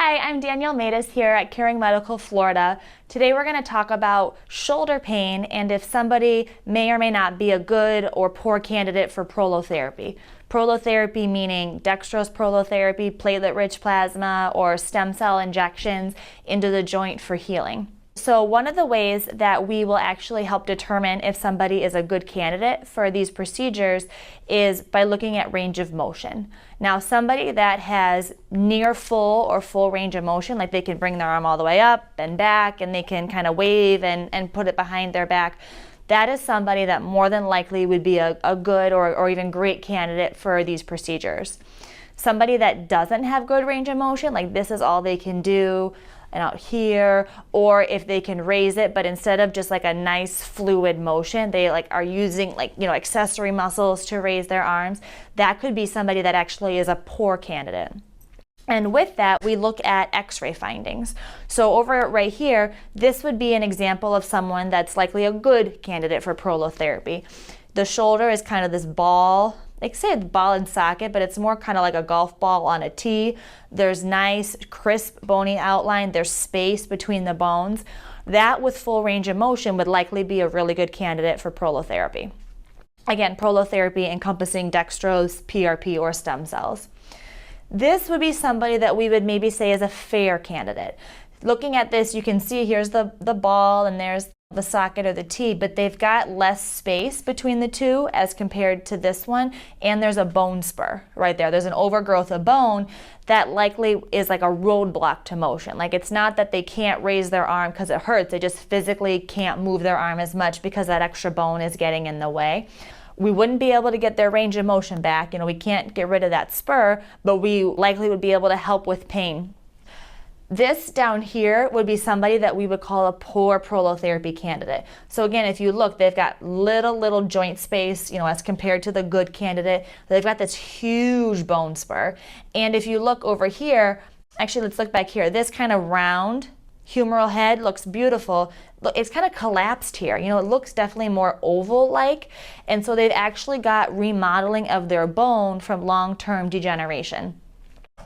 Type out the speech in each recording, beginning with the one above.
Hi, I'm Danielle Matias here at Caring Medical Florida. Today we're going to talk about shoulder pain and if somebody may or may not be a good or poor candidate for prolotherapy. Prolotherapy meaning dextrose prolotherapy, platelet-rich plasma, or stem cell injections into the joint for healing. So one of the ways that we will actually help determine if somebody is a good candidate for these procedures is by looking at range of motion. Now, somebody that has near full or full range of motion, like they can bring their arm all the way up and back and they can kind of wave and put it behind their back, that is somebody that more than likely would be a good or even great candidate for these procedures. Somebody that doesn't have good range of motion, like this is all they can do, and out here, or if they can raise it, but instead of just like a nice fluid motion, they are using accessory muscles to raise their arms, that could be somebody that actually is a poor candidate. And with that, we look at X-ray findings. So over right here, this would be an example of someone that's likely a good candidate for prolotherapy. The shoulder is kind of this ball, like say it's ball and socket, but it's more kind of like a golf ball on a tee. There's nice, crisp, bony outline. There's space between the bones. That with full range of motion would likely be a really good candidate for prolotherapy. Again, prolotherapy encompassing dextrose, PRP, or stem cells. This would be somebody that we would maybe say is a fair candidate. Looking at this, you can see here's the ball and there's the socket or the tee, but they've got less space between the two as compared to this one, and there's a bone spur right there. There's an overgrowth of bone that likely is like a roadblock to motion. Like it's not that they can't raise their arm because it hurts, they just physically can't move their arm as much because that extra bone is getting in the way. We wouldn't be able to get their range of motion back. We can't get rid of that spur, but we likely would be able to help with pain. This down here would be somebody that we would call a poor prolotherapy candidate. So again, if you look, they've got little joint space, as compared to the good candidate. They've got this huge bone spur. And if you look over here, actually let's look back here, this kind of round humeral head looks beautiful. It's kind of collapsed here. It looks definitely more oval-like. And so they've actually got remodeling of their bone from long-term degeneration.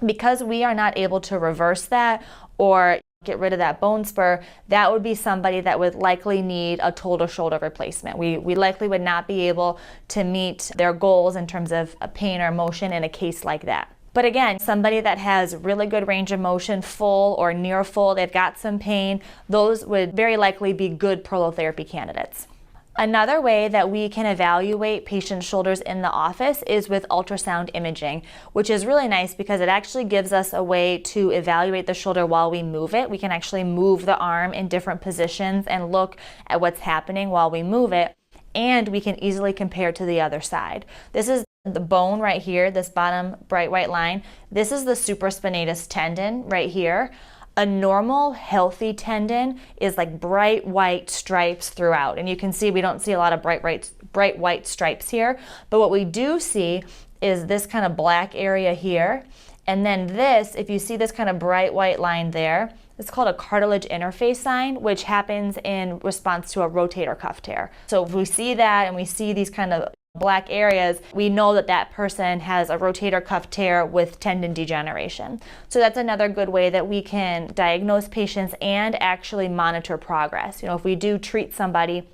Because we are not able to reverse that or get rid of that bone spur, that would be somebody that would likely need a total shoulder replacement. We likely would not be able to meet their goals in terms of pain or motion in a case like that. But again, somebody that has really good range of motion, full or near full, they've got some pain, those would very likely be good prolotherapy candidates. Another way that we can evaluate patients' shoulders in the office is with ultrasound imaging, which is really nice because it actually gives us a way to evaluate the shoulder while we move it. We can actually move the arm in different positions and look at what's happening while we move it, and we can easily compare to the other side. This is the bone right here, this bottom bright white line. This is the supraspinatus tendon right here. A normal, healthy tendon is like bright white stripes throughout. And you can see we don't see a lot of bright white stripes here. But what we do see is this kind of black area here. And then this, if you see this kind of bright white line there, it's called a cartilage interface sign, which happens in response to a rotator cuff tear. So if we see that and we see these kind of black areas, we know that that person has a rotator cuff tear with tendon degeneration. So that's another good way that we can diagnose patients and actually monitor progress. If we do treat somebody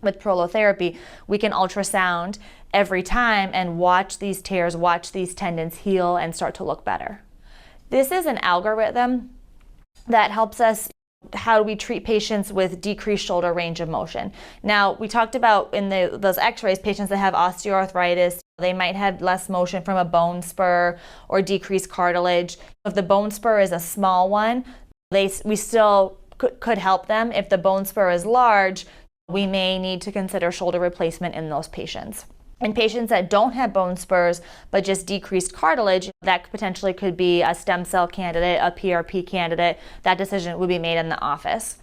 with prolotherapy, we can ultrasound every time and watch these tears, watch these tendons heal and start to look better. This is an algorithm that helps us how we treat patients with decreased shoulder range of motion. Now, we talked about in those X-rays, patients that have osteoarthritis, they might have less motion from a bone spur or decreased cartilage. If the bone spur is a small one, we still could help them. If the bone spur is large, we may need to consider shoulder replacement in those patients. In patients that don't have bone spurs but just decreased cartilage, that potentially could be a stem cell candidate, a PRP candidate. That decision would be made in the office.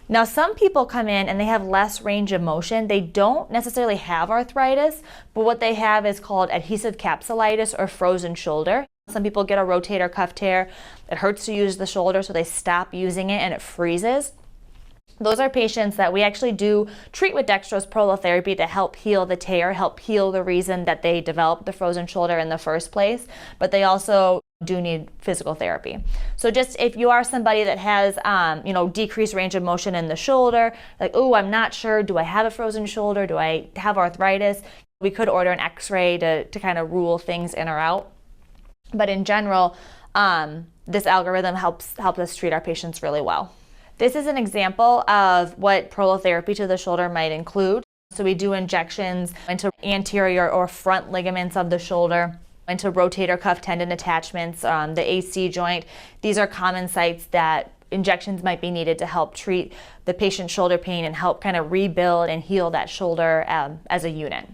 Now, some people come in and they have less range of motion. They don't necessarily have arthritis, but what they have is called adhesive capsulitis or frozen shoulder. Some people get a rotator cuff tear. It hurts to use the shoulder, so they stop using it and it freezes. Those are patients that we actually do treat with dextrose prolotherapy to help heal the tear, help heal the reason that they developed the frozen shoulder in the first place. But they also do need physical therapy. So just if you are somebody that has, decreased range of motion in the shoulder, like, oh, I'm not sure, do I have a frozen shoulder? Do I have arthritis? We could order an X-ray to kind of rule things in or out. But in general, this algorithm helps us treat our patients really well. This is an example of what prolotherapy to the shoulder might include. So we do injections into anterior or front ligaments of the shoulder, into rotator cuff tendon attachments, the AC joint. These are common sites that injections might be needed to help treat the patient's shoulder pain and help kind of rebuild and heal that shoulder as a unit.